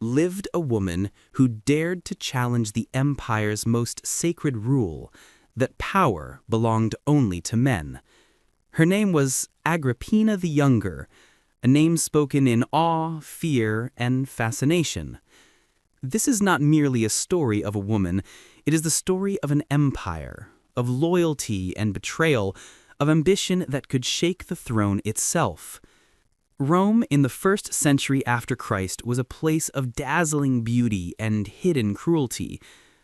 lived a woman who dared to challenge the empire's most sacred rule, that power belonged only to men. Her name was Agrippina the Younger, a name spoken in awe, fear, and fascination. This is not merely a story of a woman, it is the story of an empire, of loyalty and betrayal, of ambition that could shake the throne itself. Rome in the 1st century after Christ was a place of dazzling beauty and hidden cruelty.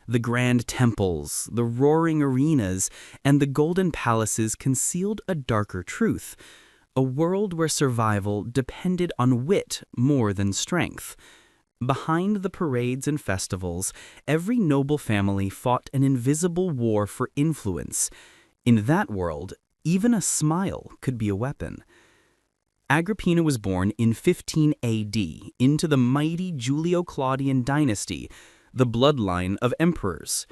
The grand temples, the roaring arenas, and the golden palaces concealed a darker truth, a world where survival depended on wit more than strength. Behind the parades and festivals, every noble family fought an invisible war for influence. In that world, even a smile could be a weapon. Agrippina was born in 15 AD into the mighty Julio-Claudian dynasty, the bloodline of emperors.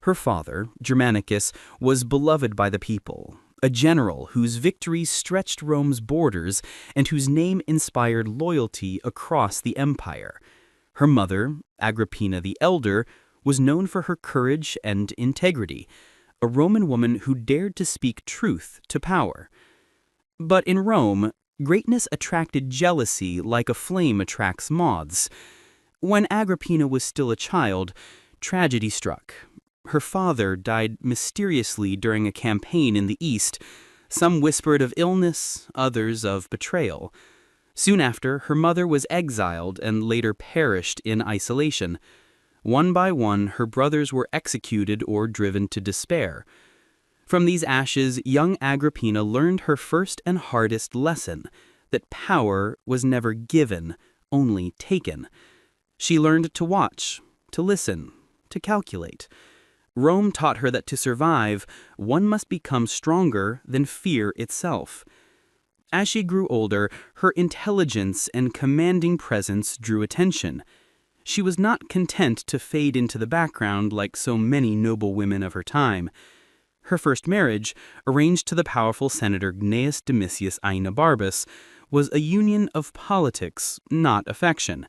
Her father, Germanicus, was beloved by the people, a general whose victories stretched Rome's borders and whose name inspired loyalty across the empire. Her mother, Agrippina the Elder, was known for her courage and integrity, a Roman woman who dared to speak truth to power. But in Rome, greatness attracted jealousy like a flame attracts moths. When Agrippina was still a child, tragedy struck. Her father died mysteriously during a campaign in the East. Some whispered of illness, others of betrayal. Soon after, her mother was exiled and later perished in isolation. One by one, her brothers were executed or driven to despair. From these ashes, young Agrippina learned her first and hardest lesson, that power was never given, only taken. She learned to watch, to listen, to calculate. Rome taught her that to survive, one must become stronger than fear itself. As she grew older, her intelligence and commanding presence drew attention. She was not content to fade into the background like so many noble women of her time. Her first marriage, arranged to the powerful senator Gnaeus Domitius Aenobarbus, was a union of politics, not affection.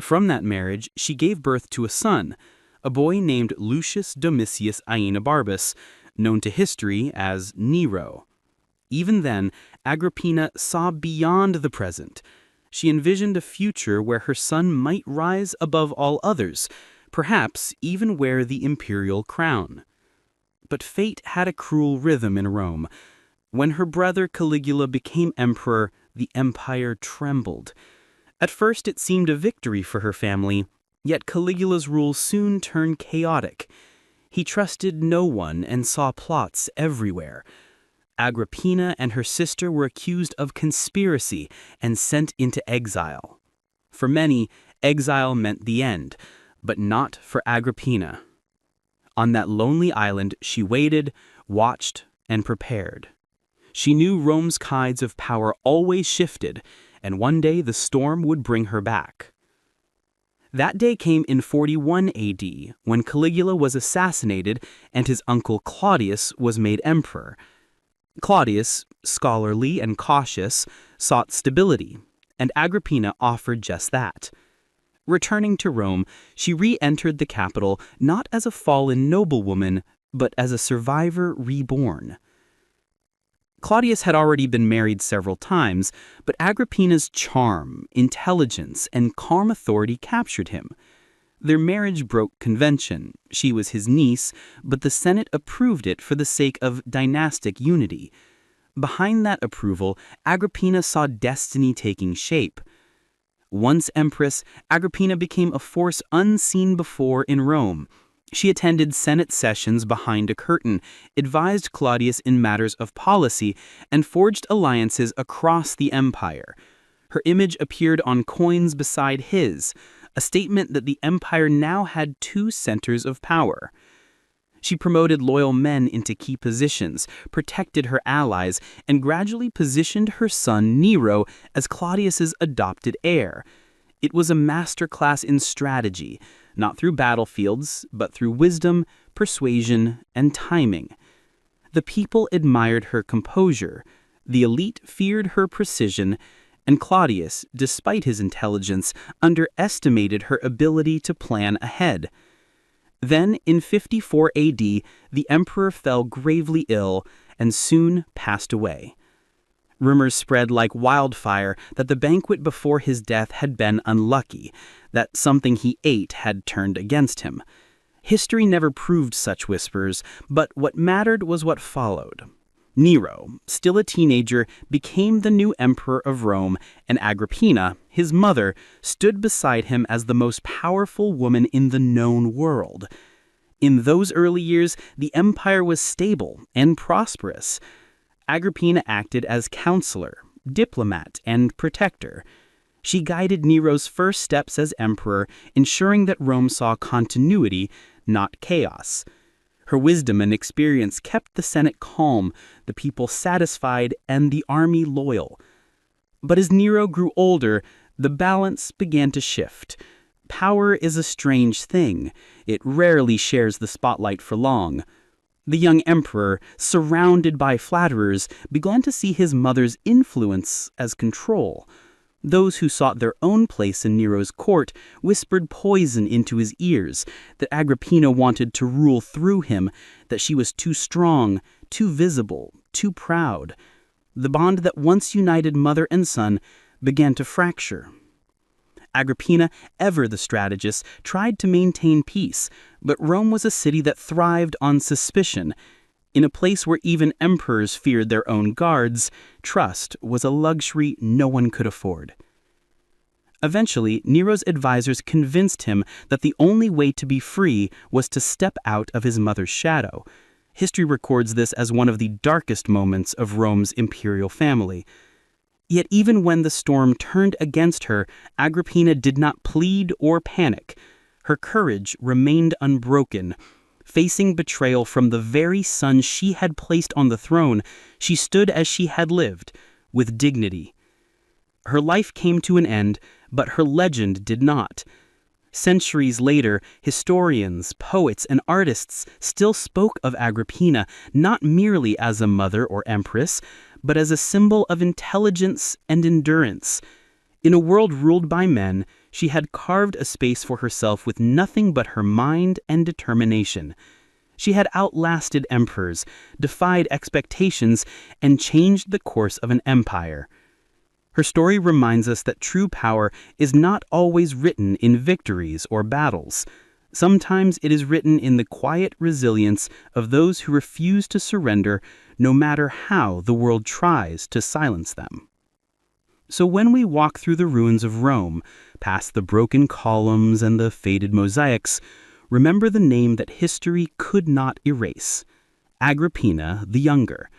From that marriage, she gave birth to a son, a boy named Lucius Domitius Aenobarbus, known to history as Nero. Even then, Agrippina saw beyond the present. She envisioned a future where her son might rise above all others, perhaps even wear the imperial crown. But fate had a cruel rhythm in Rome. When her brother Caligula became emperor, the empire trembled. At first it seemed a victory for her family, yet Caligula's rule soon turned chaotic. He trusted no one and saw plots everywhere. Agrippina and her sister were accused of conspiracy and sent into exile. For many, exile meant the end, but not for Agrippina. On that lonely island, she waited, watched, and prepared. She knew Rome's tides of power always shifted, and one day the storm would bring her back. That day came in 41 AD, when Caligula was assassinated and his uncle Claudius was made emperor. Claudius, scholarly and cautious, sought stability, and Agrippina offered just that. Returning to Rome, she re-entered the capital not as a fallen noblewoman, but as a survivor reborn. Claudius had already been married several times, but Agrippina's charm, intelligence, and calm authority captured him. Their marriage broke convention. She was his niece, but the Senate approved it for the sake of dynastic unity. Behind that approval, Agrippina saw destiny taking shape. Once empress, Agrippina became a force unseen before in Rome. She attended Senate sessions behind a curtain, advised Claudius in matters of policy, and forged alliances across the empire. Her image appeared on coins beside his, a statement that the empire now had two centers of power. She promoted loyal men into key positions, protected her allies, and gradually positioned her son Nero as Claudius's adopted heir. It was a masterclass in strategy, not through battlefields, but through wisdom, persuasion, and timing. The people admired her composure, the elite feared her precision, and Claudius, despite his intelligence, underestimated her ability to plan ahead. Then, in 54 AD, the emperor fell gravely ill and soon passed away. Rumors spread like wildfire that the banquet before his death had been unlucky, that something he ate had turned against him. History never proved such whispers, but what mattered was what followed. Nero, still a teenager, became the new emperor of Rome, and Agrippina, his mother, stood beside him as the most powerful woman in the known world. In those early years, the empire was stable and prosperous. Agrippina acted as counselor, diplomat, and protector. She guided Nero's first steps as emperor, ensuring that Rome saw continuity, not chaos. Her wisdom and experience kept the Senate calm, the people satisfied, and the army loyal. But as Nero grew older, the balance began to shift. Power is a strange thing. It rarely shares the spotlight for long. The young emperor, surrounded by flatterers, began to see his mother's influence as control. Those who sought their own place in Nero's court whispered poison into his ears, that Agrippina wanted to rule through him, that she was too strong, too visible, too proud. The bond that once united mother and son began to fracture. Agrippina, ever the strategist, tried to maintain peace, but Rome was a city that thrived on suspicion. In a place where even emperors feared their own guards, trust was a luxury no one could afford. Eventually, Nero's advisors convinced him that the only way to be free was to step out of his mother's shadow. History records this as one of the darkest moments of Rome's imperial family. Yet even when the storm turned against her, Agrippina did not plead or panic. Her courage remained unbroken. Facing betrayal from the very son she had placed on the throne, she stood as she had lived, with dignity. Her life came to an end, but her legend did not. Centuries later, historians, poets, and artists still spoke of Agrippina not merely as a mother or empress, but as a symbol of intelligence and endurance. In a world ruled by men, she had carved a space for herself with nothing but her mind and determination. She had outlasted emperors, defied expectations, and changed the course of an empire. Her story reminds us that true power is not always written in victories or battles. Sometimes it is written in the quiet resilience of those who refuse to surrender, no matter how the world tries to silence them. So when we walk through the ruins of Rome, past the broken columns and the faded mosaics, remember the name that history could not erase: Agrippina the Younger.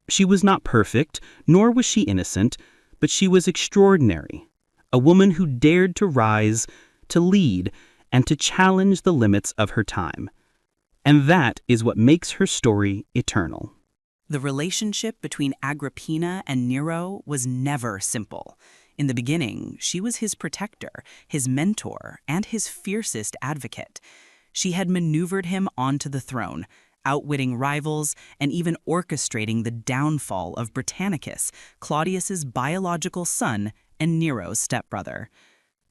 She was not perfect, nor was she innocent, but she was extraordinary, a woman who dared to rise, to lead, and to challenge the limits of her time. And that is what makes her story eternal. The relationship between Agrippina and Nero was never simple. In the beginning, she was his protector, his mentor, and his fiercest advocate. She had maneuvered him onto the throne, outwitting rivals and even orchestrating the downfall of Britannicus, Claudius's biological son and Nero's stepbrother.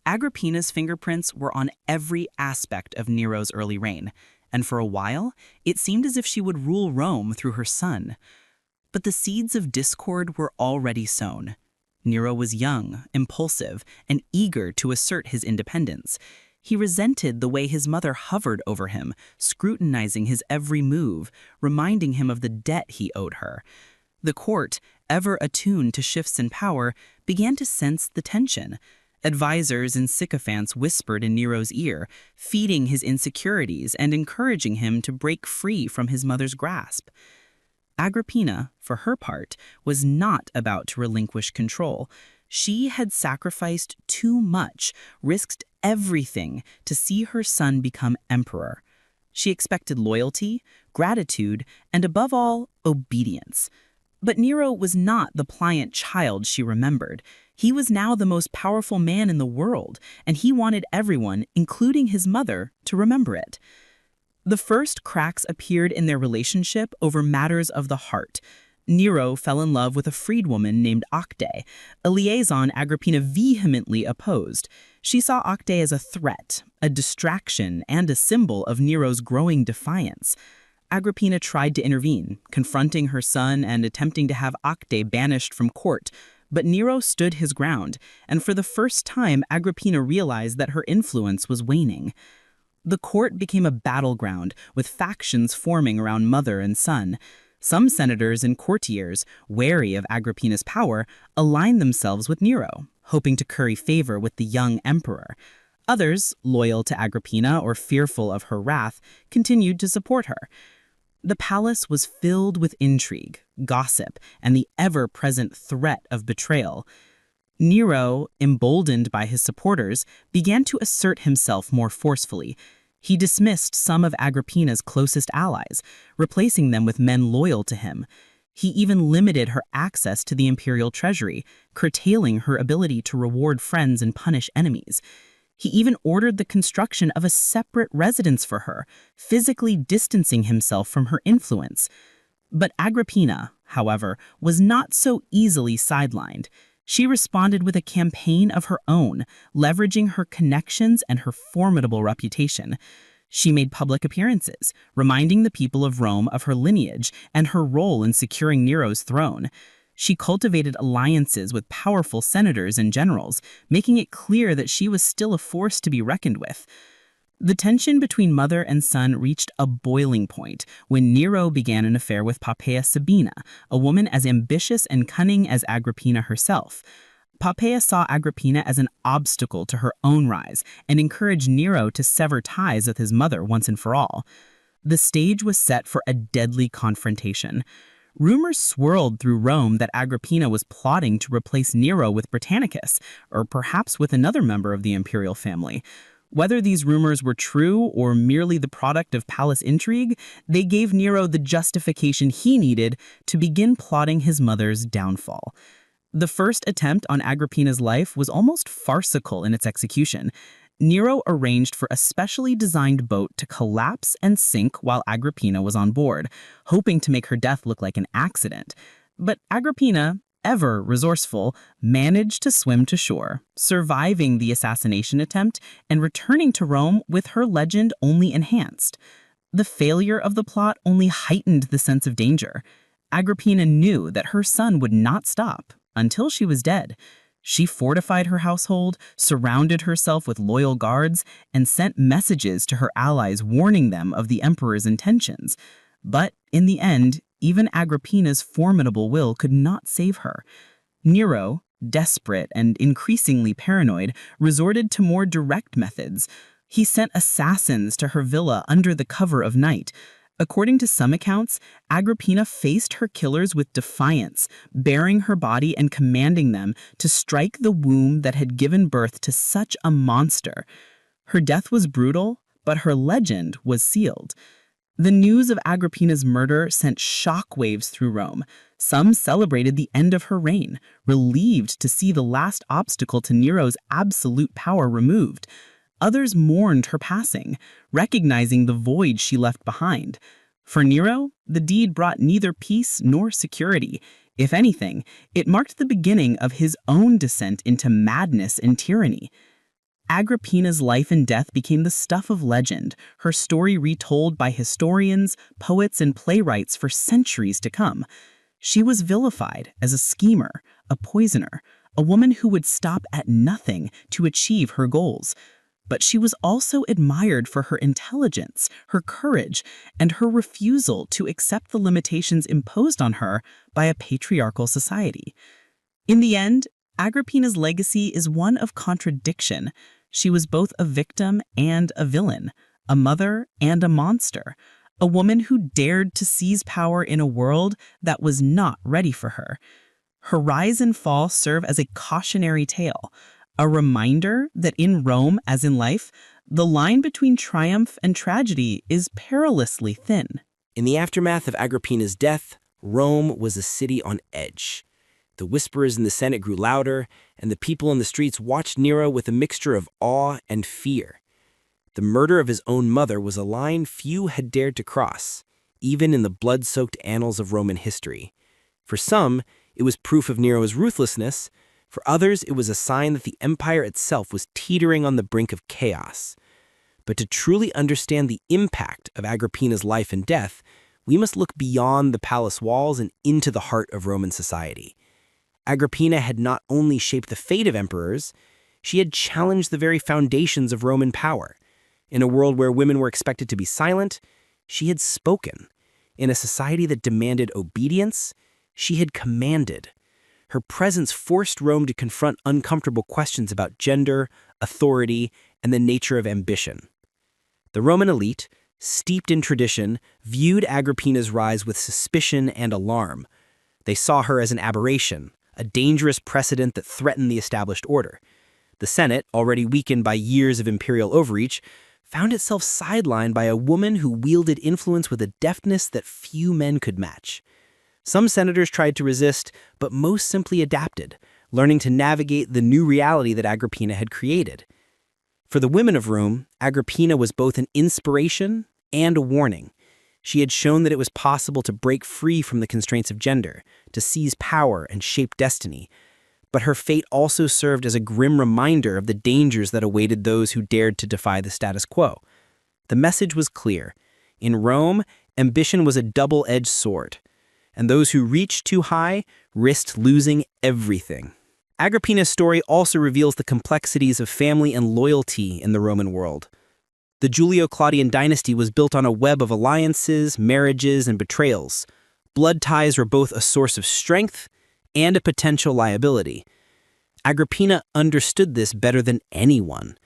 Agrippina's fingerprints were on every aspect of Nero's early reign, and for a while, it seemed as if she would rule Rome through her son. But the seeds of discord were already sown. Nero was young, impulsive, and eager to assert his independence. He resented the way his mother hovered over him, scrutinizing his every move, reminding him of the debt he owed her. The court, ever attuned to shifts in power, began to sense the tension. Advisors and sycophants whispered in Nero's ear, feeding his insecurities and encouraging him to break free from his mother's grasp. Agrippina, for her part, was not about to relinquish control. She had sacrificed too much, risked everything to see her son become emperor. She expected loyalty, gratitude, and above all, obedience. But Nero was not the pliant child she remembered. He was now the most powerful man in the world, and he wanted everyone, including his mother, to remember it. The first cracks appeared in their relationship over matters of the heart. Nero fell in love with a freedwoman named Acte, a liaison Agrippina vehemently opposed. She saw Acte as a threat, a distraction, and a symbol of Nero's growing defiance. Agrippina tried to intervene, confronting her son and attempting to have Acte banished from court, but Nero stood his ground, and for the first time Agrippina realized that her influence was waning. The court became a battleground, with factions forming around mother and son. Some senators and courtiers, wary of Agrippina's power, aligned themselves with Nero, hoping to curry favor with the young emperor. Others, loyal to Agrippina or fearful of her wrath, continued to support her. The palace was filled with intrigue, gossip, and the ever-present threat of betrayal. Nero, emboldened by his supporters, began to assert himself more forcefully. He dismissed some of Agrippina's closest allies, replacing them with men loyal to him. He even limited her access to the imperial treasury, curtailing her ability to reward friends and punish enemies. He even ordered the construction of a separate residence for her, physically distancing himself from her influence. But Agrippina, however, was not so easily sidelined. She responded with a campaign of her own, leveraging her connections and her formidable reputation. She made public appearances, reminding the people of Rome of her lineage and her role in securing Nero's throne. She cultivated alliances with powerful senators and generals, making it clear that she was still a force to be reckoned with. The tension between mother and son reached a boiling point when Nero began an affair with Poppaea Sabina, a woman as ambitious and cunning as Agrippina herself. Poppaea saw Agrippina as an obstacle to her own rise and encouraged Nero to sever ties with his mother once and for all. The stage was set for a deadly confrontation. Rumors swirled through Rome that Agrippina was plotting to replace Nero with Britannicus, or perhaps with another member of the imperial family. Whether these rumors were true or merely the product of palace intrigue, they gave Nero the justification he needed to begin plotting his mother's downfall. The first attempt on Agrippina's life was almost farcical in its execution. Nero arranged for a specially designed boat to collapse and sink while Agrippina was on board, hoping to make her death look like an accident. But Agrippina, ever resourceful, managed to swim to shore, surviving the assassination attempt and returning to Rome with her legend only enhanced. The failure of the plot only heightened the sense of danger. Agrippina knew that her son would not stop until she was dead. She fortified her household, surrounded herself with loyal guards, and sent messages to her allies warning them of the emperor's intentions. But in the end, even Agrippina's formidable will could not save her. Nero, desperate and increasingly paranoid, resorted to more direct methods. He sent assassins to her villa under the cover of night. According to some accounts, Agrippina faced her killers with defiance, baring her body and commanding them to strike the womb that had given birth to such a monster. Her death was brutal, but her legend was sealed. The news of Agrippina's murder sent shockwaves through Rome. Some celebrated the end of her reign, relieved to see the last obstacle to Nero's absolute power removed. Others mourned her passing, recognizing the void she left behind. For Nero, the deed brought neither peace nor security. If anything, it marked the beginning of his own descent into madness and tyranny. Agrippina's life and death became the stuff of legend, her story retold by historians, poets, and playwrights for centuries to come. She was vilified as a schemer, a poisoner, a woman who would stop at nothing to achieve her goals. But she was also admired for her intelligence, her courage, and her refusal to accept the limitations imposed on her by a patriarchal society. In the end, Agrippina's legacy is one of contradiction. She was both a victim and a villain, a mother and a monster, a woman who dared to seize power in a world that was not ready for her. Her rise and fall serve as a cautionary tale, a reminder that in Rome, as in life, the line between triumph and tragedy is perilously thin. In the aftermath of Agrippina's death, Rome was a city on edge. The whispers in the Senate grew louder, and the people in the streets watched Nero with a mixture of awe and fear. The murder of his own mother was a line few had dared to cross, even in the blood-soaked annals of Roman history. For some, it was proof of Nero's ruthlessness. For others, it was a sign that the empire itself was teetering on the brink of chaos. But to truly understand the impact of Agrippina's life and death, we must look beyond the palace walls and into the heart of Roman society. Agrippina had not only shaped the fate of emperors, she had challenged the very foundations of Roman power. In a world where women were expected to be silent, she had spoken. In a society that demanded obedience, she had commanded. Her presence forced Rome to confront uncomfortable questions about gender, authority, and the nature of ambition. The Roman elite, steeped in tradition, viewed Agrippina's rise with suspicion and alarm. They saw her as an aberration, a dangerous precedent that threatened the established order. The Senate, already weakened by years of imperial overreach, found itself sidelined by a woman who wielded influence with a deftness that few men could match. Some senators tried to resist, but most simply adapted, learning to navigate the new reality that Agrippina had created. For the women of Rome, Agrippina was both an inspiration and a warning. She had shown that it was possible to break free from the constraints of gender, to seize power and shape destiny. But her fate also served as a grim reminder of the dangers that awaited those who dared to defy the status quo. The message was clear. In Rome, ambition was a double-edged sword, and those who reached too high risked losing everything. Agrippina's story also reveals the complexities of family and loyalty in the Roman world. The Julio-Claudian dynasty was built on a web of alliances, marriages, and betrayals. Blood ties were both a source of strength and a potential liability. Agrippina understood this better than anyone.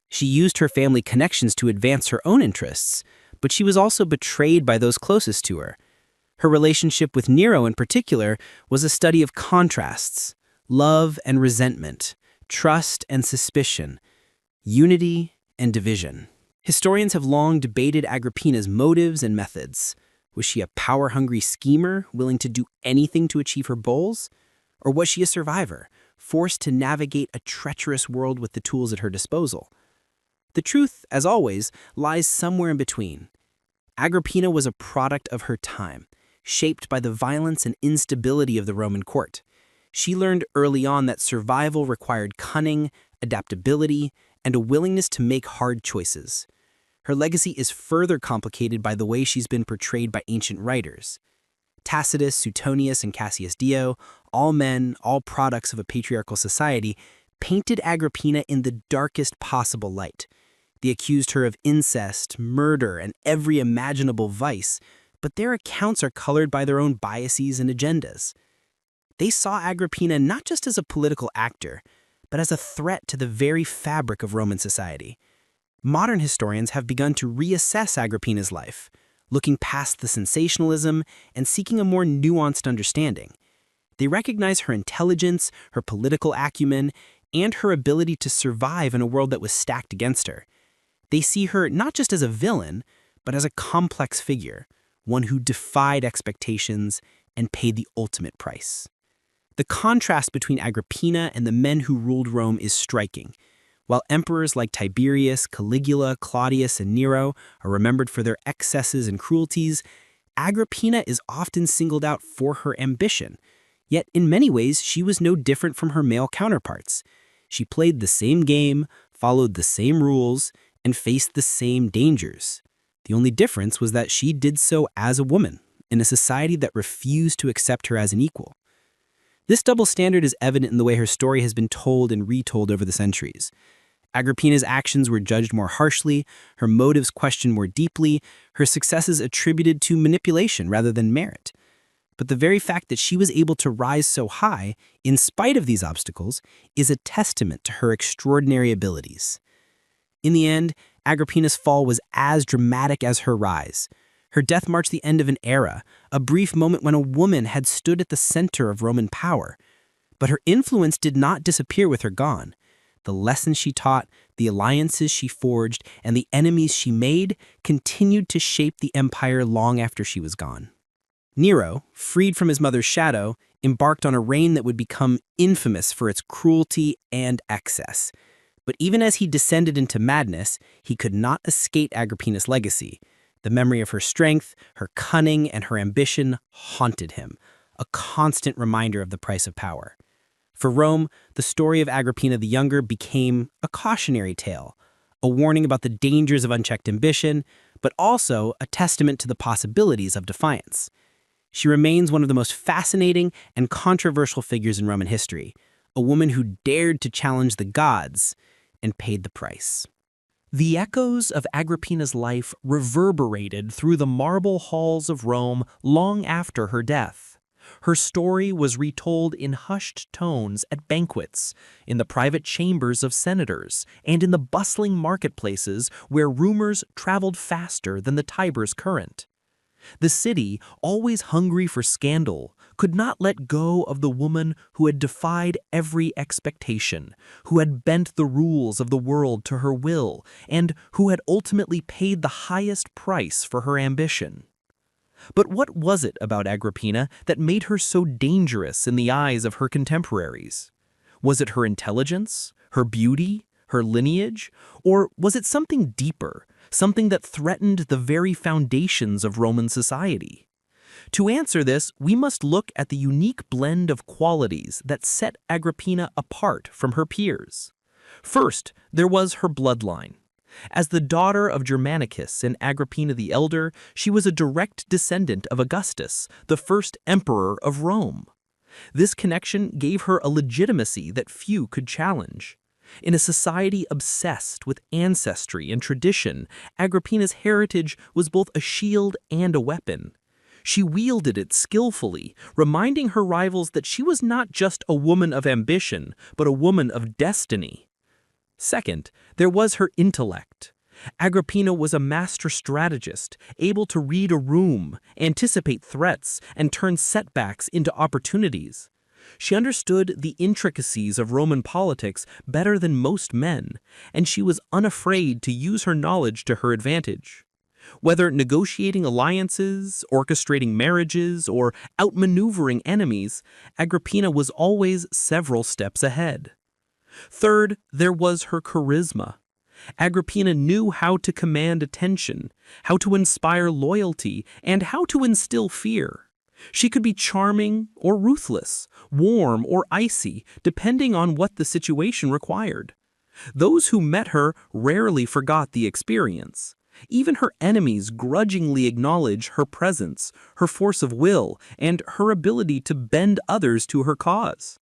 She used her family connections to advance her own interests, but she was also betrayed by those closest to her. Her relationship with Nero in particular was a study of contrasts, love and resentment, trust and suspicion, unity and division. Historians have long debated Agrippina's motives and methods. Was she a power-hungry schemer willing to do anything to achieve her goals? Or was she a survivor, forced to navigate a treacherous world with the tools at her disposal? The truth, as always, lies somewhere in between. Agrippina was a product of her time, shaped by the violence and instability of the Roman court. She learned early on that survival required cunning, adaptability, and a willingness to make hard choices. Her legacy is further complicated by the way she's been portrayed by ancient writers. Tacitus, Suetonius, and Cassius Dio, all men, all products of a patriarchal society, painted Agrippina in the darkest possible light. They accused her of incest, murder, and every imaginable vice, but their accounts are colored by their own biases and agendas. They saw Agrippina not just as a political actor, but as a threat to the very fabric of Roman society. Modern historians have begun to reassess Agrippina's life, looking past the sensationalism and seeking a more nuanced understanding. They recognize her intelligence, her political acumen, and her ability to survive in a world that was stacked against her. They see her not just as a villain, but as a complex figure, one who defied expectations and paid the ultimate price. The contrast between Agrippina and the men who ruled Rome is striking. While emperors like Tiberius, Caligula, Claudius, and Nero are remembered for their excesses and cruelties, Agrippina is often singled out for her ambition. Yet in many ways, she was no different from her male counterparts. She played the same game, followed the same rules, and faced the same dangers. The only difference was that she did so as a woman, in a society that refused to accept her as an equal. This double standard is evident in the way her story has been told and retold over the centuries. Agrippina's actions were judged more harshly, her motives questioned more deeply, her successes attributed to manipulation rather than merit. But the very fact that she was able to rise so high, in spite of these obstacles, is a testament to her extraordinary abilities. In the end, Agrippina's fall was as dramatic as her rise. Her death marks the end of an era, a brief moment when a woman had stood at the center of Roman power. But her influence did not disappear with her gone. The lessons she taught, the alliances she forged, and the enemies she made continued to shape the empire long after she was gone. Nero, freed from his mother's shadow, embarked on a reign that would become infamous for its cruelty and excess. But even as he descended into madness, he could not escape Agrippina's legacy. The memory of her strength, her cunning, and her ambition haunted him, a constant reminder of the price of power. For Rome, the story of Agrippina the Younger became a cautionary tale, a warning about the dangers of unchecked ambition, but also a testament to the possibilities of defiance. She remains one of the most fascinating and controversial figures in Roman history, a woman who dared to challenge the gods and paid the price. The echoes of Agrippina's life reverberated through the marble halls of Rome long after her death. Her story was retold in hushed tones at banquets, in the private chambers of senators, and in the bustling marketplaces where rumors traveled faster than the Tiber's current. The city, always hungry for scandal, could not let go of the woman who had defied every expectation, who had bent the rules of the world to her will, and who had ultimately paid the highest price for her ambition. But what was it about Agrippina that made her so dangerous in the eyes of her contemporaries? Was it her intelligence, her beauty, her lineage, or was it something deeper, something that threatened the very foundations of Roman society? To answer this, we must look at the unique blend of qualities that set Agrippina apart from her peers. First, there was her bloodline. As the daughter of Germanicus and Agrippina the Elder, she was a direct descendant of Augustus, the first emperor of Rome. This connection gave her a legitimacy that few could challenge. In a society obsessed with ancestry and tradition, Agrippina's heritage was both a shield and a weapon. She wielded it skillfully, reminding her rivals that she was not just a woman of ambition, but a woman of destiny. Second, there was her intellect. Agrippina was a master strategist, able to read a room, anticipate threats, and turn setbacks into opportunities. She understood the intricacies of Roman politics better than most men, and she was unafraid to use her knowledge to her advantage. Whether negotiating alliances, orchestrating marriages, or outmaneuvering enemies, Agrippina was always several steps ahead. Third, there was her charisma. Agrippina knew how to command attention, how to inspire loyalty, and how to instill fear. She could be charming or ruthless, warm or icy, depending on what the situation required. Those who met her rarely forgot the experience. Even her enemies grudgingly acknowledge her presence, her force of will, and her ability to bend others to her cause.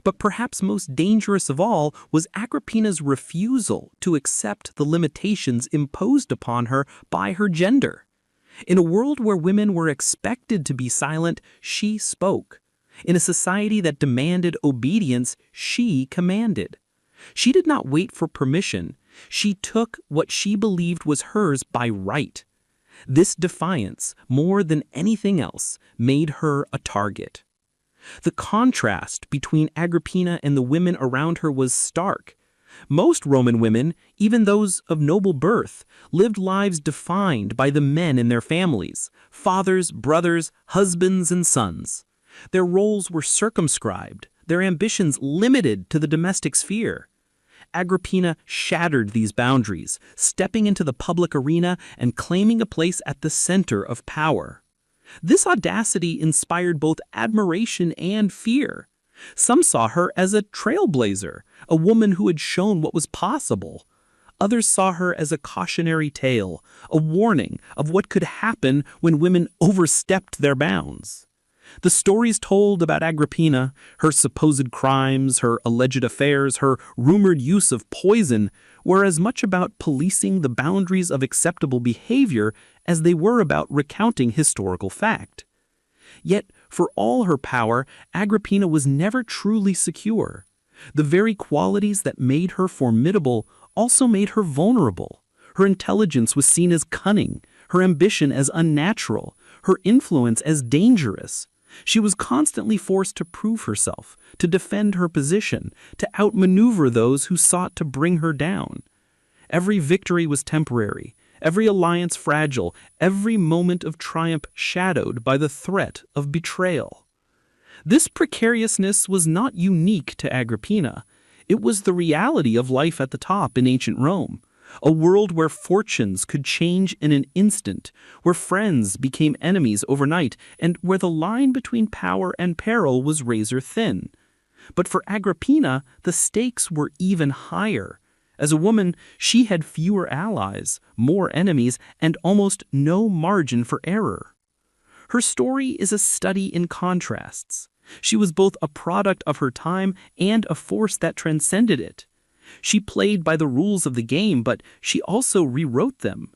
But perhaps most dangerous of all was Agrippina's refusal to accept the limitations imposed upon her by her gender. In a world where women were expected to be silent, she spoke. In a society that demanded obedience, she commanded. She did not wait for permission. She took what she believed was hers by right. This defiance, more than anything else, made her a target. The contrast between Agrippina and the women around her was stark. Most Roman women, even those of noble birth, lived lives defined by the men in their families, fathers, brothers, husbands, and sons. Their roles were circumscribed, their ambitions limited to the domestic sphere. Agrippina shattered these boundaries, stepping into the public arena and claiming a place at the center of power. This audacity inspired both admiration and fear. Some saw her as a trailblazer, a woman who had shown what was possible. Others saw her as a cautionary tale, a warning of what could happen when women overstepped their bounds. The stories told about Agrippina, her supposed crimes, her alleged affairs, her rumored use of poison, were as much about policing the boundaries of acceptable behavior as they were about recounting historical fact. Yet, for all her power, Agrippina was never truly secure. The very qualities that made her formidable also made her vulnerable. Her intelligence was seen as cunning, her ambition as unnatural, her influence as dangerous. She was constantly forced to prove herself, to defend her position, to outmaneuver those who sought to bring her down. Every victory was temporary, every alliance fragile, every moment of triumph shadowed by the threat of betrayal. This precariousness was not unique to Agrippina. It was the reality of life at the top in ancient Rome. a world where fortunes could change in an instant, where friends became enemies overnight, and where the line between power and peril was razor thin. But for Agrippina, the stakes were even higher. As a woman, she had fewer allies, more enemies, and almost no margin for error. Her story is a study in contrasts. She was both a product of her time and a force that transcended it. She played by the rules of the game, but she also rewrote them.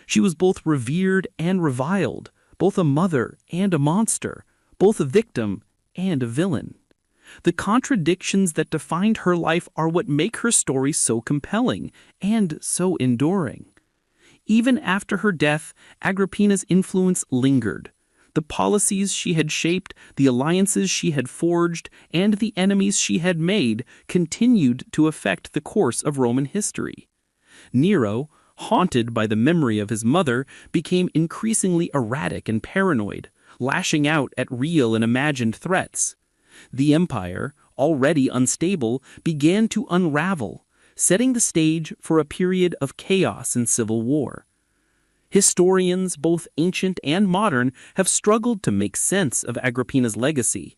She was both revered and reviled, both a mother and a monster, both a victim and a villain. The contradictions that defined her life are what make her story so compelling and so enduring. Even after her death, Agrippina's influence lingered. The policies she had shaped, the alliances she had forged, and the enemies she had made continued to affect the course of Roman history. Nero, haunted by the memory of his mother, became increasingly erratic and paranoid, lashing out at real and imagined threats. The empire, already unstable, began to unravel, setting the stage for a period of chaos and civil war. Historians, both ancient and modern, have struggled to make sense of Agrippina's legacy.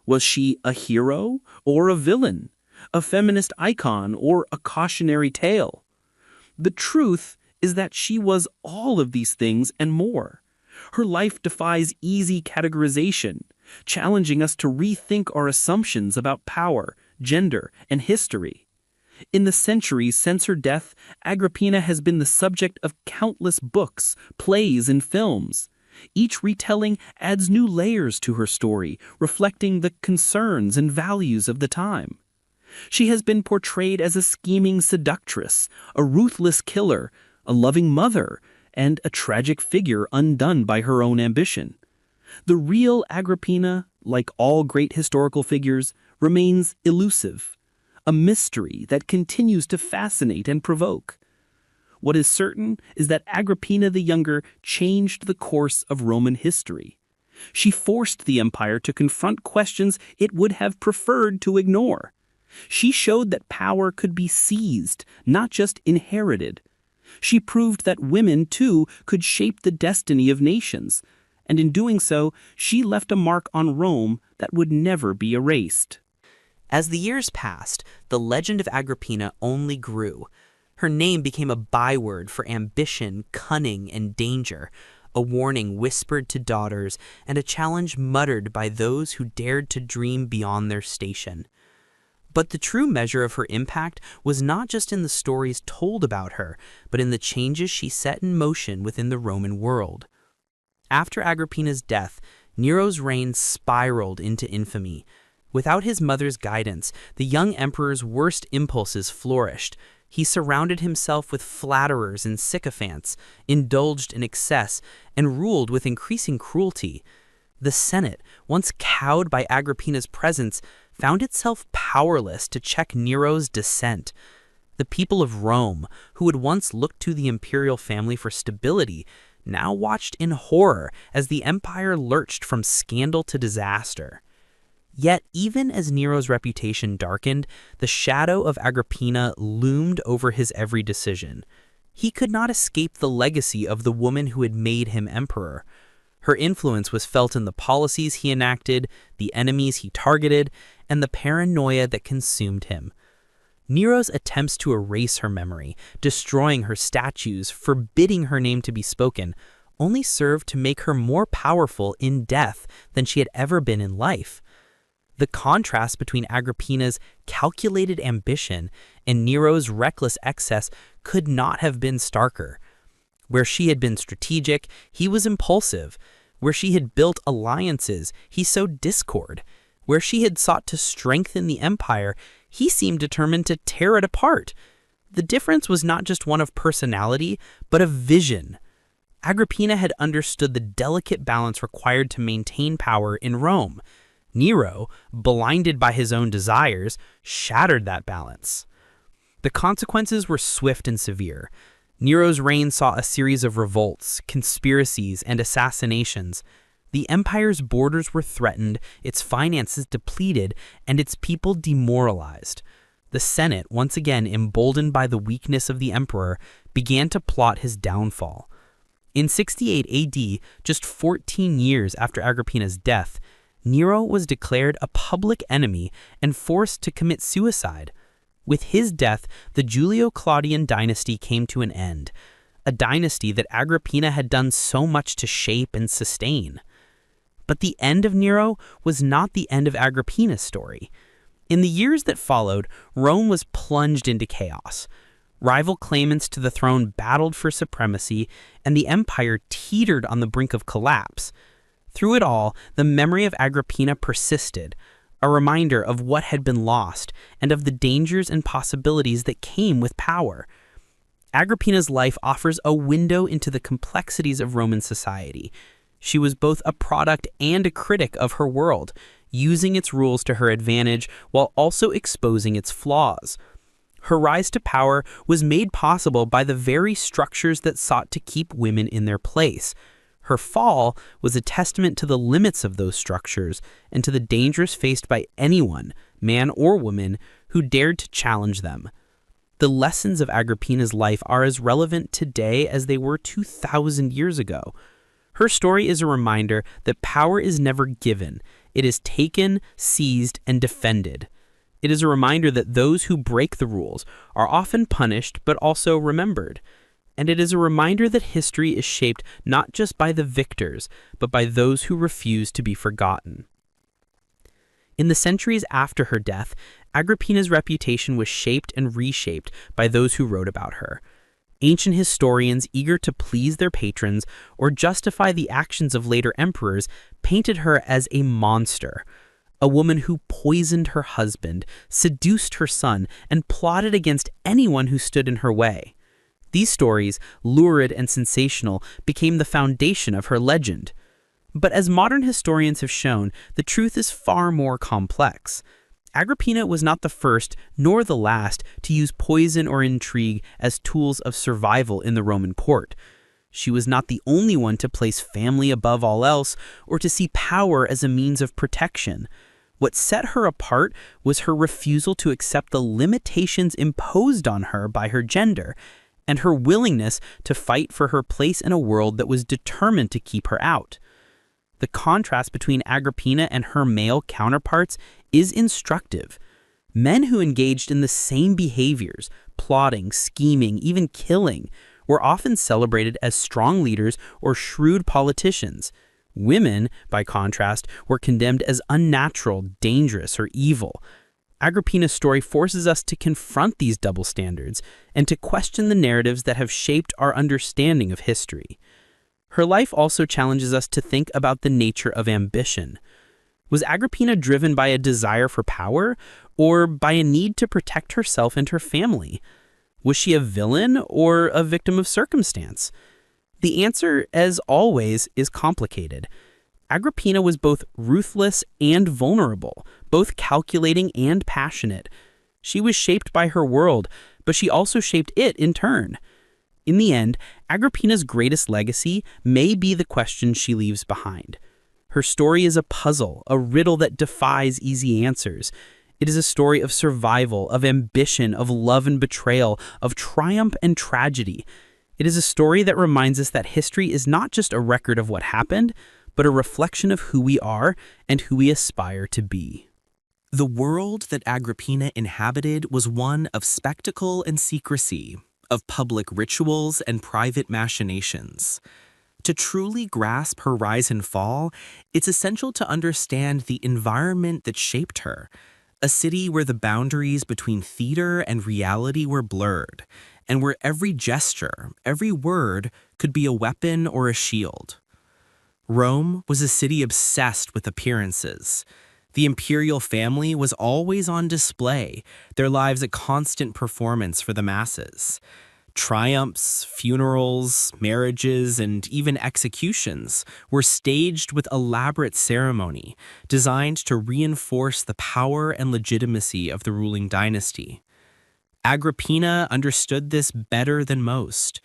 Was she a hero or a villain, a feminist icon or a cautionary tale? The truth is that she was all of these things and more. Her life defies easy categorization, challenging us to rethink our assumptions about power, gender, and history. In the centuries since her death, Agrippina has been the subject of countless books, plays, and films. Each retelling adds new layers to her story, reflecting the concerns and values of the time. She has been portrayed as a scheming seductress, a ruthless killer, a loving mother, and a tragic figure undone by her own ambition. The real Agrippina, like all great historical figures, remains elusive, a mystery that continues to fascinate and provoke. What is certain is that Agrippina the Younger changed the course of Roman history. She forced the empire to confront questions it would have preferred to ignore. She showed that power could be seized, not just inherited. She proved that women, too, could shape the destiny of nations, and in doing so, she left a mark on Rome that would never be erased. As the years passed, the legend of Agrippina only grew. Her name became a byword for ambition, cunning, and danger, a warning whispered to daughters, and a challenge muttered by those who dared to dream beyond their station. But the true measure of her impact was not just in the stories told about her, but in the changes she set in motion within the Roman world. After Agrippina's death, Nero's reign spiraled into infamy. Without his mother's guidance, the young emperor's worst impulses flourished. He surrounded himself with flatterers and sycophants, indulged in excess, and ruled with increasing cruelty. The Senate, once cowed by Agrippina's presence, found itself powerless to check Nero's descent. The people of Rome, who had once looked to the imperial family for stability, now watched in horror as the empire lurched from scandal to disaster. Yet, even as Nero's reputation darkened, the shadow of Agrippina loomed over his every decision. He could not escape the legacy of the woman who had made him emperor. Her influence was felt in the policies he enacted, the enemies he targeted, and the paranoia that consumed him. Nero's attempts to erase her memory, destroying her statues, forbidding her name to be spoken, only served to make her more powerful in death than she had ever been in life. The contrast between Agrippina's calculated ambition and Nero's reckless excess could not have been starker. Where she had been strategic, he was impulsive. Where she had built alliances, he sowed discord. Where she had sought to strengthen the empire, he seemed determined to tear it apart. The difference was not just one of personality, but of vision. Agrippina had understood the delicate balance required to maintain power in Rome. Nero, blinded by his own desires, shattered that balance. The consequences were swift and severe. Nero's reign saw a series of revolts, conspiracies, and assassinations. The empire's borders were threatened, its finances depleted, and its people demoralized. The Senate, once again emboldened by the weakness of the emperor, began to plot his downfall. In 68 AD, just 14 years after Agrippina's death, Nero was declared a public enemy and forced to commit suicide. With his death, the Julio-Claudian dynasty came to an end, a dynasty that Agrippina had done so much to shape and sustain. But the end of Nero was not the end of Agrippina's story. In the years that followed, Rome was plunged into chaos. Rival claimants to the throne battled for supremacy, and the empire teetered on the brink of collapse. Through it all, the memory of Agrippina persisted, a reminder of what had been lost and of the dangers and possibilities that came with power. Agrippina's life offers a window into the complexities of Roman society. She was both a product and a critic of her world, using its rules to her advantage while also exposing its flaws. Her rise to power was made possible by the very structures that sought to keep women in their place. Her fall was a testament to the limits of those structures and to the dangers faced by anyone, man or woman, who dared to challenge them. The lessons of Agrippina's life are as relevant today as they were 2,000 years ago. Her story is a reminder that power is never given. It is taken, seized, and defended. It is a reminder that those who break the rules are often punished but also remembered. And it is a reminder that history is shaped not just by the victors, but by those who refuse to be forgotten. In the centuries after her death, Agrippina's reputation was shaped and reshaped by those who wrote about her. Ancient historians, eager to please their patrons or justify the actions of later emperors, painted her as a monster, a woman who poisoned her husband, seduced her son, and plotted against anyone who stood in her way. These stories, lurid and sensational, became the foundation of her legend. But as modern historians have shown, the truth is far more complex. Agrippina was not the first, nor the last, to use poison or intrigue as tools of survival in the Roman court. She was not the only one to place family above all else, or to see power as a means of protection. What set her apart was her refusal to accept the limitations imposed on her by her gender, and her willingness to fight for her place in a world that was determined to keep her out. The contrast between Agrippina and her male counterparts is instructive. Men who engaged in the same behaviors, plotting, scheming, even killing, were often celebrated as strong leaders or shrewd politicians. Women, by contrast, were condemned as unnatural, dangerous, or evil. Agrippina's story forces us to confront these double standards and to question the narratives that have shaped our understanding of history. Her life also challenges us to think about the nature of ambition. Was Agrippina driven by a desire for power or by a need to protect herself and her family? Was she a villain or a victim of circumstance? The answer, as always, is complicated. Agrippina was both ruthless and vulnerable, both calculating and passionate. She was shaped by her world, but she also shaped it in turn. In the end, Agrippina's greatest legacy may be the questions she leaves behind. Her story is a puzzle, a riddle that defies easy answers. It is a story of survival, of ambition, of love and betrayal, of triumph and tragedy. It is a story that reminds us that history is not just a record of what happened, but a reflection of who we are and who we aspire to be. The world that Agrippina inhabited was one of spectacle and secrecy, of public rituals and private machinations. To truly grasp her rise and fall, it's essential to understand the environment that shaped her, a city where the boundaries between theater and reality were blurred, and where every gesture, every word could be a weapon or a shield. Rome was a city obsessed with appearances. The imperial family was always on display, their lives a constant performance for the masses. Triumphs, funerals, marriages, and even executions were staged with elaborate ceremony, designed to reinforce the power and legitimacy of the ruling dynasty. Agrippina understood this better than most.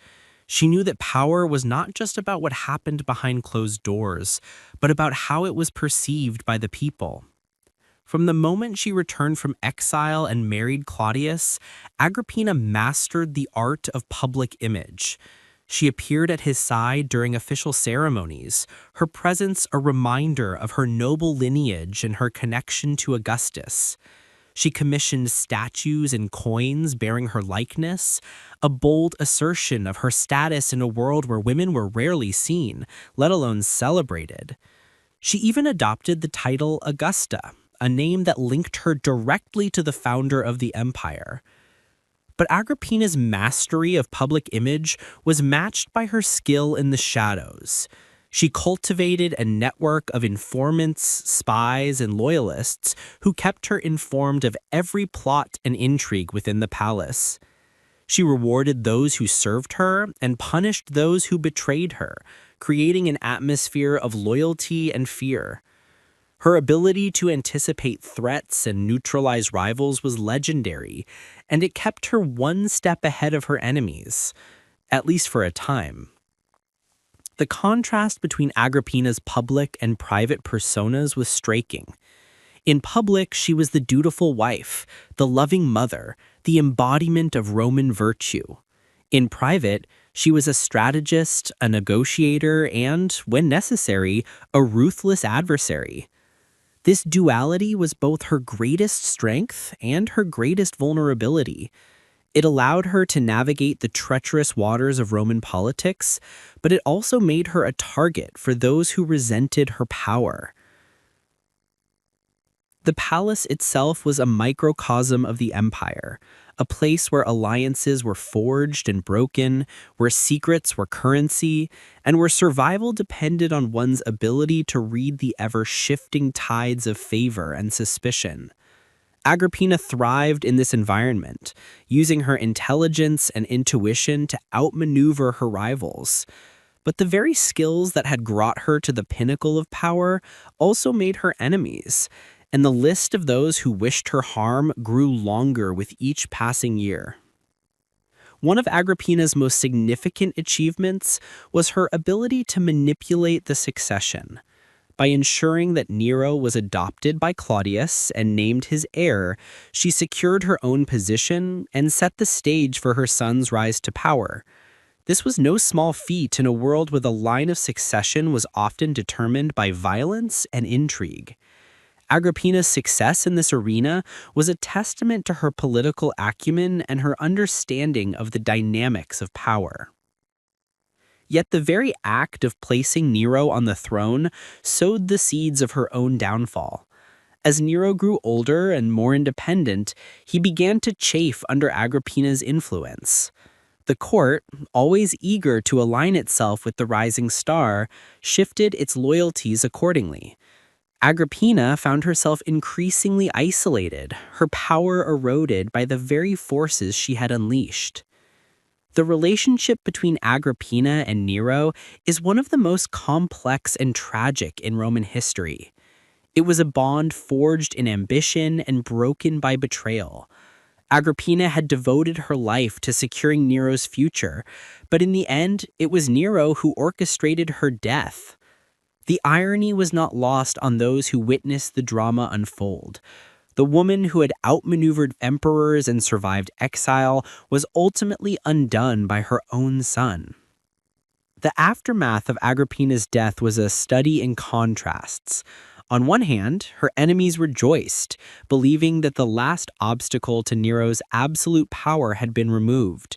She knew that power was not just about what happened behind closed doors, but about how it was perceived by the people. From the moment she returned from exile and married Claudius, Agrippina mastered the art of public image. She appeared at his side during official ceremonies, her presence a reminder of her noble lineage and her connection to Augustus. She commissioned statues and coins bearing her likeness, a bold assertion of her status in a world where women were rarely seen, let alone celebrated. She even adopted the title Augusta, a name that linked her directly to the founder of the empire. But Agrippina's mastery of public image was matched by her skill in the shadows. She cultivated a network of informants, spies, and loyalists who kept her informed of every plot and intrigue within the palace. She rewarded those who served her and punished those who betrayed her, creating an atmosphere of loyalty and fear. Her ability to anticipate threats and neutralize rivals was legendary, and it kept her one step ahead of her enemies, at least for a time. The contrast between Agrippina's public and private personas was striking. In public, she was the dutiful wife, the loving mother, the embodiment of Roman virtue. In private, she was a strategist, a negotiator, and, when necessary, a ruthless adversary. This duality was both her greatest strength and her greatest vulnerability. It allowed her to navigate the treacherous waters of Roman politics, but it also made her a target for those who resented her power. The palace itself was a microcosm of the empire, a place where alliances were forged and broken, where secrets were currency, and where survival depended on one's ability to read the ever-shifting tides of favor and suspicion. Agrippina thrived in this environment, using her intelligence and intuition to outmaneuver her rivals. But the very skills that had brought her to the pinnacle of power also made her enemies, and the list of those who wished her harm grew longer with each passing year. One of Agrippina's most significant achievements was her ability to manipulate the succession. By ensuring that Nero was adopted by Claudius and named his heir, she secured her own position and set the stage for her son's rise to power. This was no small feat in a world where the line of succession was often determined by violence and intrigue. Agrippina's success in this arena was a testament to her political acumen and her understanding of the dynamics of power. Yet the very act of placing Nero on the throne sowed the seeds of her own downfall. As Nero grew older and more independent, he began to chafe under Agrippina's influence. The court, always eager to align itself with the rising star, shifted its loyalties accordingly. Agrippina found herself increasingly isolated, her power eroded by the very forces she had unleashed. The relationship between Agrippina and Nero is one of the most complex and tragic in Roman history. It was a bond forged in ambition and broken by betrayal. Agrippina had devoted her life to securing Nero's future, but in the end, it was Nero who orchestrated her death. The irony was not lost on those who witnessed the drama unfold. The woman who had outmaneuvered emperors and survived exile was ultimately undone by her own son. The aftermath of Agrippina's death was a study in contrasts. On one hand, her enemies rejoiced, believing that the last obstacle to Nero's absolute power had been removed.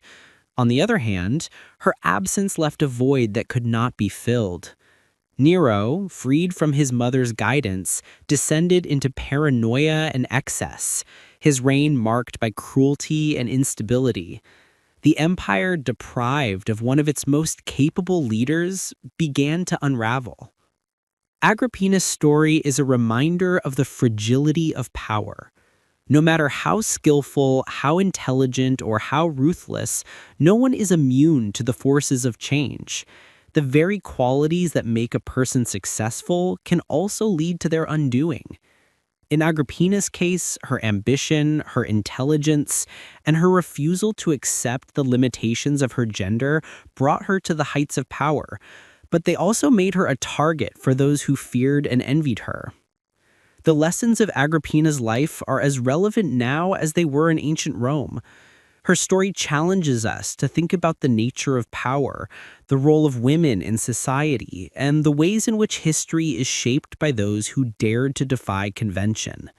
On the other hand, her absence left a void that could not be filled. Nero, freed from his mother's guidance, descended into paranoia and excess, his reign marked by cruelty and instability. The empire, deprived of one of its most capable leaders, began to unravel. Agrippina's story is a reminder of the fragility of power. No matter how skillful, how intelligent, or how ruthless, no one is immune to the forces of change. The very qualities that make a person successful can also lead to their undoing. In Agrippina's case, her ambition, her intelligence, and her refusal to accept the limitations of her gender brought her to the heights of power, but they also made her a target for those who feared and envied her. The lessons of Agrippina's life are as relevant now as they were in ancient Rome. Her story challenges us to think about the nature of power, the role of women in society, and the ways in which history is shaped by those who dared to defy convention.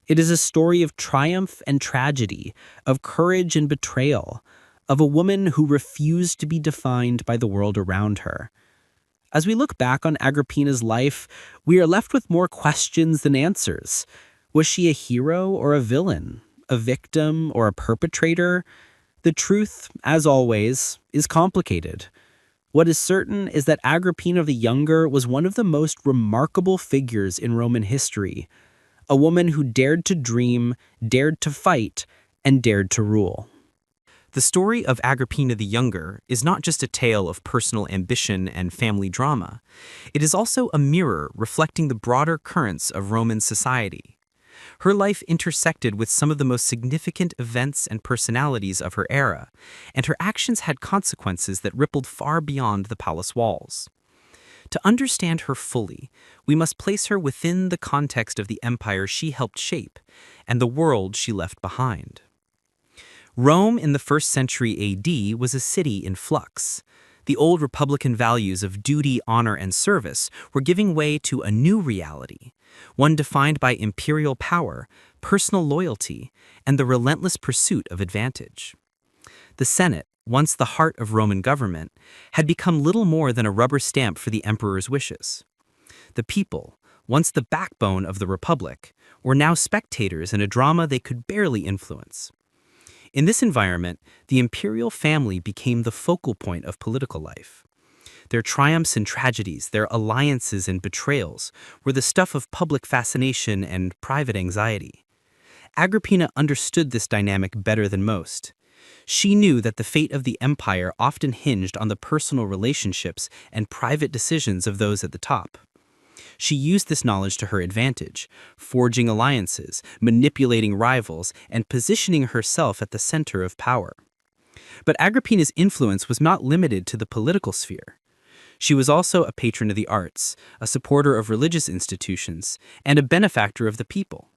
It is a story of triumph and tragedy, of courage and betrayal, of a woman who refused to be defined by the world around her. As we look back on Agrippina's life, we are left with more questions than answers. Was she a hero or a villain? A victim or a perpetrator? The truth, as always, is complicated. What is certain is that Agrippina the Younger was one of the most remarkable figures in Roman history, a woman who dared to dream, dared to fight, and dared to rule. The story of Agrippina the Younger is not just a tale of personal ambition and family drama. It is also a mirror reflecting the broader currents of Roman society. Her life intersected with some of the most significant events and personalities of her era, and her actions had consequences that rippled far beyond the palace walls. To understand her fully, we must place her within the context of the empire she helped shape and the world she left behind. Rome in the 1st century AD was a city in flux. The old republican values of duty, honor, and service were giving way to a new reality, one defined by imperial power, personal loyalty, and the relentless pursuit of advantage. The Senate, once the heart of Roman government, had become little more than a rubber stamp for the emperor's wishes. The people, once the backbone of the republic, were now spectators in a drama they could barely influence. In this environment, the imperial family became the focal point of political life. Their triumphs and tragedies, their alliances and betrayals, were the stuff of public fascination and private anxiety. Agrippina understood this dynamic better than most. She knew that the fate of the empire often hinged on the personal relationships and private decisions of those at the top. She used this knowledge to her advantage, forging alliances, manipulating rivals, and positioning herself at the center of power. But Agrippina's influence was not limited to the political sphere. She was also a patron of the arts, a supporter of religious institutions, and a benefactor of the people.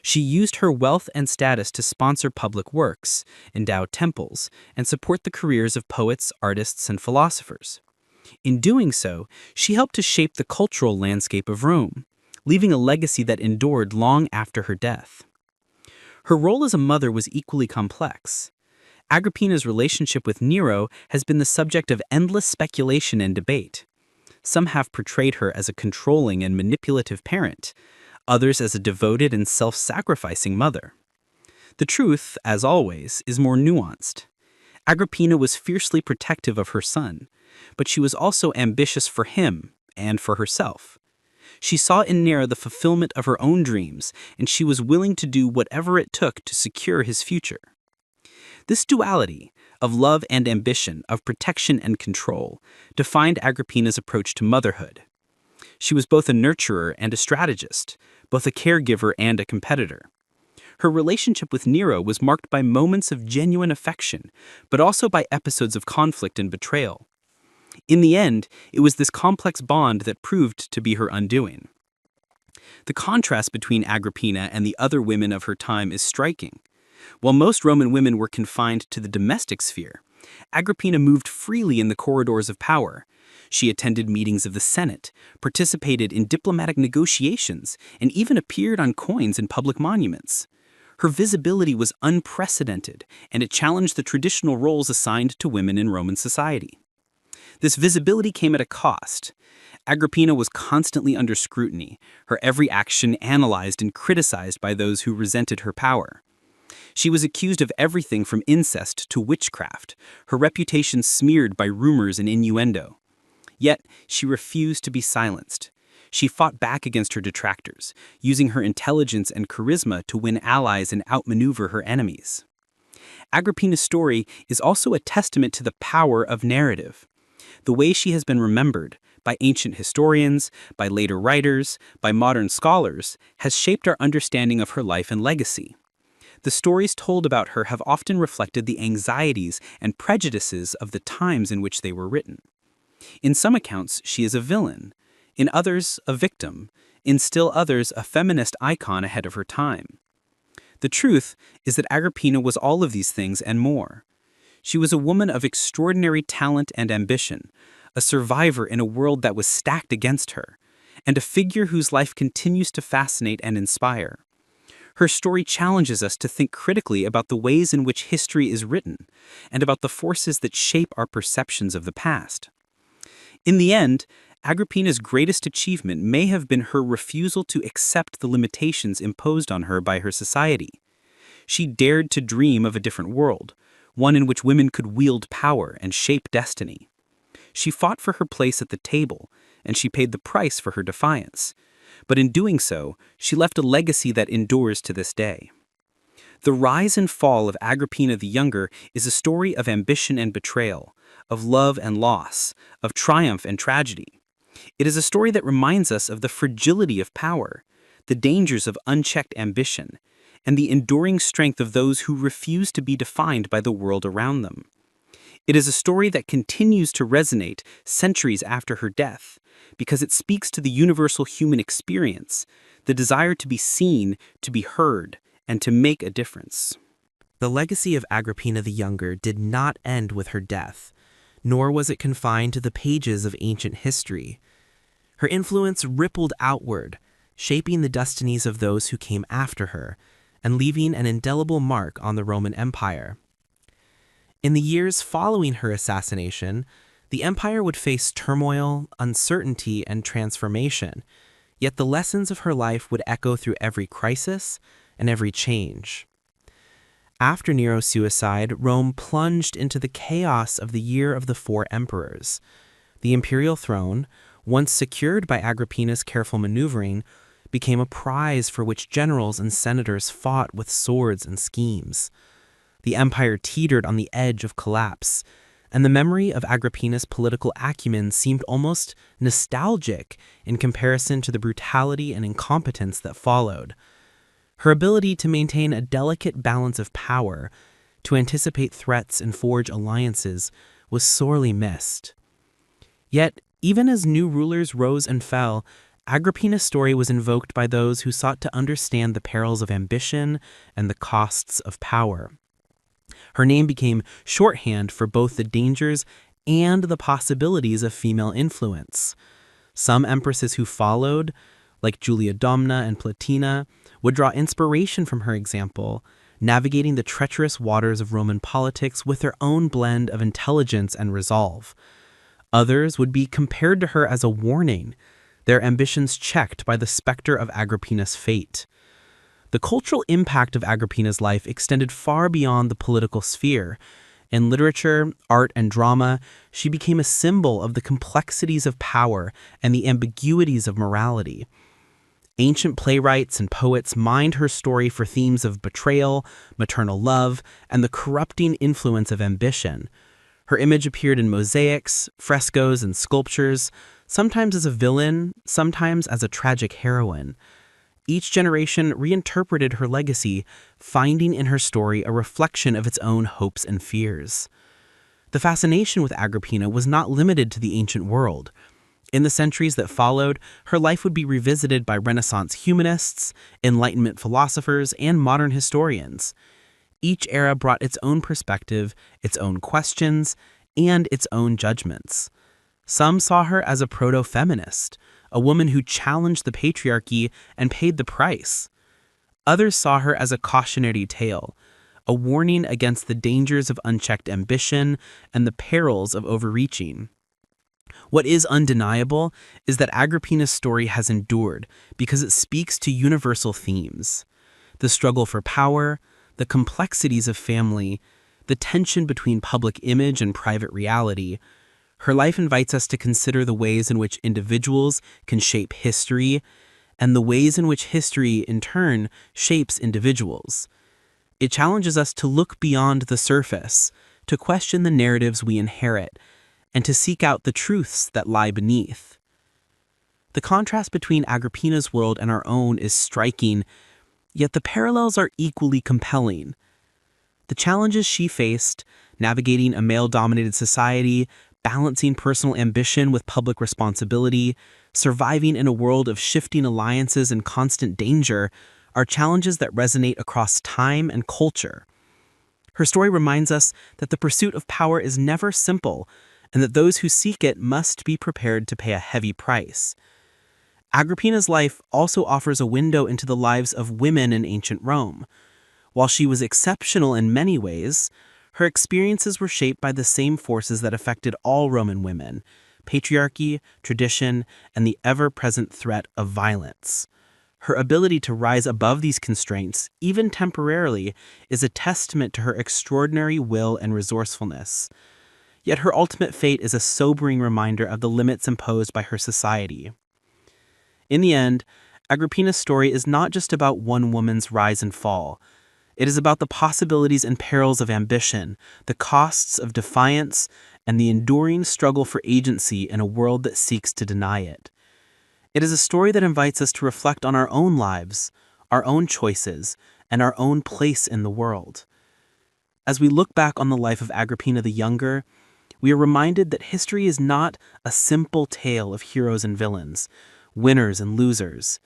She used her wealth and status to sponsor public works, endow temples, and support the careers of poets, artists, and philosophers. In doing so, she helped to shape the cultural landscape of Rome, leaving a legacy that endured long after her death. Her role as a mother was equally complex. Agrippina's relationship with Nero has been the subject of endless speculation and debate. Some have portrayed her as a controlling and manipulative parent, others as a devoted and self-sacrificing mother. The truth, as always, is more nuanced. Agrippina was fiercely protective of her son, but she was also ambitious for him and for herself. She saw in Nero the fulfillment of her own dreams, and she was willing to do whatever it took to secure his future. This duality of love and ambition, of protection and control, defined Agrippina's approach to motherhood. She was both a nurturer and a strategist, both a caregiver and a competitor. Her relationship with Nero was marked by moments of genuine affection, but also by episodes of conflict and betrayal. In the end, it was this complex bond that proved to be her undoing. The contrast between Agrippina and the other women of her time is striking. While most Roman women were confined to the domestic sphere, Agrippina moved freely in the corridors of power. She attended meetings of the Senate, participated in diplomatic negotiations, and even appeared on coins and public monuments. Her visibility was unprecedented, and it challenged the traditional roles assigned to women in Roman society. This visibility came at a cost. Agrippina was constantly under scrutiny, her every action analyzed and criticized by those who resented her power. She was accused of everything from incest to witchcraft, her reputation smeared by rumors and innuendo. Yet, she refused to be silenced. She fought back against her detractors, using her intelligence and charisma to win allies and outmaneuver her enemies. Agrippina's story is also a testament to the power of narrative. The way she has been remembered, by ancient historians, by later writers, by modern scholars, has shaped our understanding of her life and legacy. The stories told about her have often reflected the anxieties and prejudices of the times in which they were written. In some accounts, she is a villain. in others a victim, in still others a feminist icon ahead of her time. The truth is that Agrippina was all of these things and more. She was a woman of extraordinary talent and ambition, a survivor in a world that was stacked against her, and a figure whose life continues to fascinate and inspire. Her story challenges us to think critically about the ways in which history is written, and about the forces that shape our perceptions of the past. In the end, Agrippina's greatest achievement may have been her refusal to accept the limitations imposed on her by her society. She dared to dream of a different world, one in which women could wield power and shape destiny. She fought for her place at the table, and she paid the price for her defiance. But in doing so, she left a legacy that endures to this day. The rise and fall of Agrippina the Younger is a story of ambition and betrayal, of love and loss, of triumph and tragedy. It is a story that reminds us of the fragility of power, the dangers of unchecked ambition, and the enduring strength of those who refuse to be defined by the world around them. It is a story that continues to resonate centuries after her death, because it speaks to the universal human experience, the desire to be seen, to be heard, and to make a difference. The legacy of Agrippina the Younger did not end with her death, nor was it confined to the pages of ancient history. Her influence rippled outward, shaping the destinies of those who came after her, and leaving an indelible mark on the Roman Empire. In the years following her assassination, the empire would face turmoil, uncertainty, and transformation, yet the lessons of her life would echo through every crisis and every change. After Nero's suicide, Rome plunged into the chaos of the Year of the Four Emperors. The imperial throne, once secured by Agrippina's careful maneuvering, became a prize for which generals and senators fought with swords and schemes. The empire teetered on the edge of collapse, and the memory of Agrippina's political acumen seemed almost nostalgic in comparison to the brutality and incompetence that followed. Her ability to maintain a delicate balance of power, to anticipate threats and forge alliances, was sorely missed. Yet, even as new rulers rose and fell, Agrippina's story was invoked by those who sought to understand the perils of ambition and the costs of power. Her name became shorthand for both the dangers and the possibilities of female influence. Some empresses who followed, like Julia Domna and Platina, would draw inspiration from her example, navigating the treacherous waters of Roman politics with their own blend of intelligence and resolve. Others would be compared to her as a warning, their ambitions checked by the specter of Agrippina's fate. The cultural impact of Agrippina's life extended far beyond the political sphere. In literature, art, and drama, she became a symbol of the complexities of power and the ambiguities of morality. Ancient playwrights and poets mined her story for themes of betrayal, maternal love, and the corrupting influence of ambition. Her image appeared in mosaics, frescoes, and sculptures, sometimes as a villain, sometimes as a tragic heroine. Each generation reinterpreted her legacy, finding in her story a reflection of its own hopes and fears. The fascination with Agrippina was not limited to the ancient world. In the centuries that followed, her life would be revisited by Renaissance humanists, Enlightenment philosophers, and modern historians. Each era brought its own perspective, its own questions, and its own judgments. Some saw her as a proto-feminist, a woman who challenged the patriarchy and paid the price. Others saw her as a cautionary tale, a warning against the dangers of unchecked ambition and the perils of overreaching. What is undeniable is that Agrippina's story has endured because it speaks to universal themes: the struggle for power, the complexities of family, the tension between public image and private reality. Her life invites us to consider the ways in which individuals can shape history, and the ways in which history, in turn, shapes individuals. It challenges us to look beyond the surface, to question the narratives we inherit, and to seek out the truths that lie beneath. The contrast between Agrippina's world and our own is striking, yet the parallels are equally compelling. The challenges she faced, navigating a male-dominated society, balancing personal ambition with public responsibility, surviving in a world of shifting alliances and constant danger are challenges that resonate across time and culture. Her story reminds us that the pursuit of power is never simple, and that those who seek it must be prepared to pay a heavy price. Agrippina's life also offers a window into the lives of women in ancient Rome. While she was exceptional in many ways, her experiences were shaped by the same forces that affected all Roman women: patriarchy, tradition, and the ever-present threat of violence. Her ability to rise above these constraints, even temporarily, is a testament to her extraordinary will and resourcefulness. Yet her ultimate fate is a sobering reminder of the limits imposed by her society. In the end, Agrippina's story is not just about one woman's rise and fall. It is about the possibilities and perils of ambition, the costs of defiance, and the enduring struggle for agency in a world that seeks to deny it. It is a story that invites us to reflect on our own lives, our own choices, and our own place in the world. As we look back on the life of Agrippina the Younger, we are reminded that history is not a simple tale of heroes and villains, winners and losers.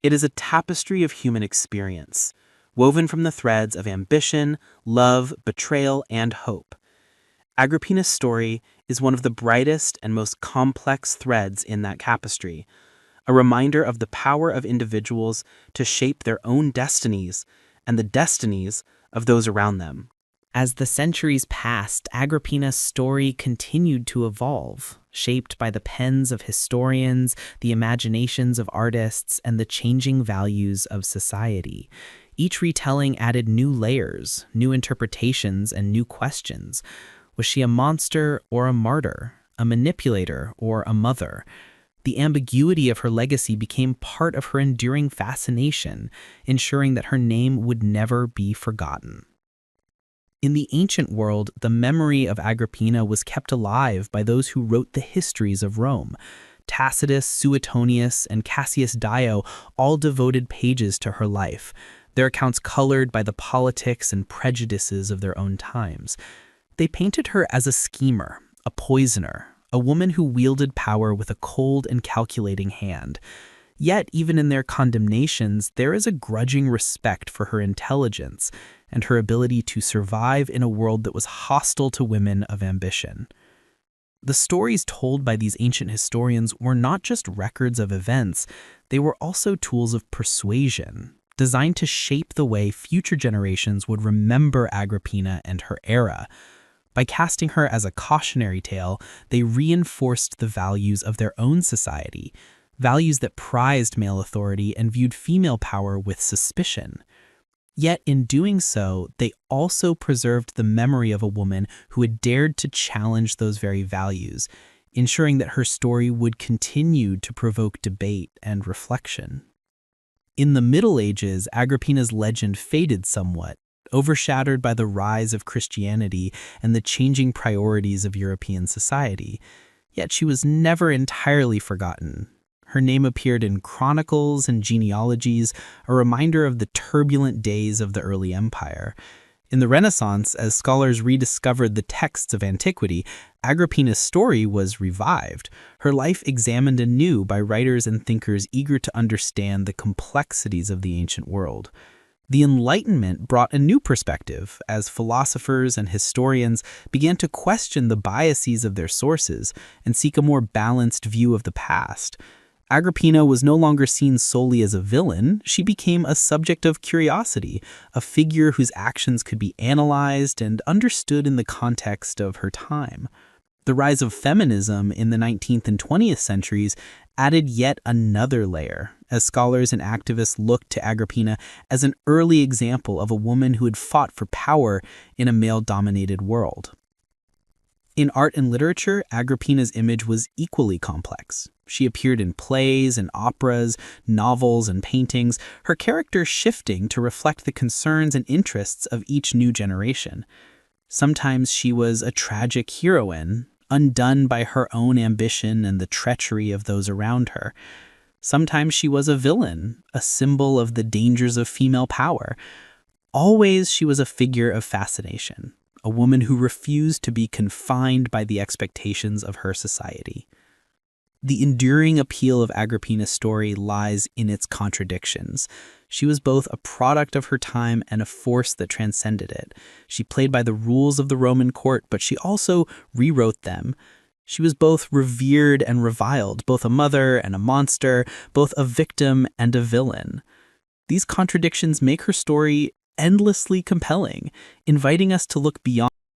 It is a tapestry of human experience, woven from the threads of ambition, love, betrayal, and hope. Agrippina's story is one of the brightest and most complex threads in that tapestry, a reminder of the power of individuals to shape their own destinies and the destinies of those around them. As the centuries passed, Agrippina's story continued to evolve, shaped by the pens of historians, the imaginations of artists, and the changing values of society. Each retelling added new layers, new interpretations, and new questions. Was she a monster or a martyr, a manipulator or a mother? The ambiguity of her legacy became part of her enduring fascination, ensuring that her name would never be forgotten. In the ancient world, the memory of Agrippina was kept alive by those who wrote the histories of Rome. Tacitus, Suetonius, and Cassius Dio all devoted pages to her life, their accounts colored by the politics and prejudices of their own times. They painted her as a schemer, a poisoner, a woman who wielded power with a cold and calculating hand. Yet, even in their condemnations, there is a grudging respect for her intelligence and her ability to survive in a world that was hostile to women of ambition. The stories told by these ancient historians were not just records of events, they were also tools of persuasion, designed to shape the way future generations would remember Agrippina and her era. By casting her as a cautionary tale, they reinforced the values of their own society, values that prized male authority and viewed female power with suspicion. Yet in doing so, they also preserved the memory of a woman who had dared to challenge those very values, ensuring that her story would continue to provoke debate and reflection. In the Middle Ages, Agrippina's legend faded somewhat, overshadowed by the rise of Christianity and the changing priorities of European society. Yet she was never entirely forgotten. Her name appeared in chronicles and genealogies, a reminder of the turbulent days of the early empire. In the Renaissance, as scholars rediscovered the texts of antiquity, Agrippina's story was revived, her life examined anew by writers and thinkers eager to understand the complexities of the ancient world. The Enlightenment brought a new perspective as philosophers and historians began to question the biases of their sources and seek a more balanced view of the past. Agrippina was no longer seen solely as a villain. She became a subject of curiosity, a figure whose actions could be analyzed and understood in the context of her time. The rise of feminism in the 19th and 20th centuries added yet another layer, as scholars and activists looked to Agrippina as an early example of a woman who had fought for power in a male-dominated world. In art and literature, Agrippina's image was equally complex. She appeared in plays and operas, novels and paintings, her character shifting to reflect the concerns and interests of each new generation. Sometimes she was a tragic heroine, undone by her own ambition and the treachery of those around her. Sometimes she was a villain, a symbol of the dangers of female power. Always she was a figure of fascination, a woman who refused to be confined by the expectations of her society. The enduring appeal of Agrippina's story lies in its contradictions. She was both a product of her time and a force that transcended it. She played by the rules of the Roman court, but she also rewrote them. She was both revered and reviled, both a mother and a monster, both a victim and a villain. These contradictions make her story endlessly compelling, inviting us to look beyond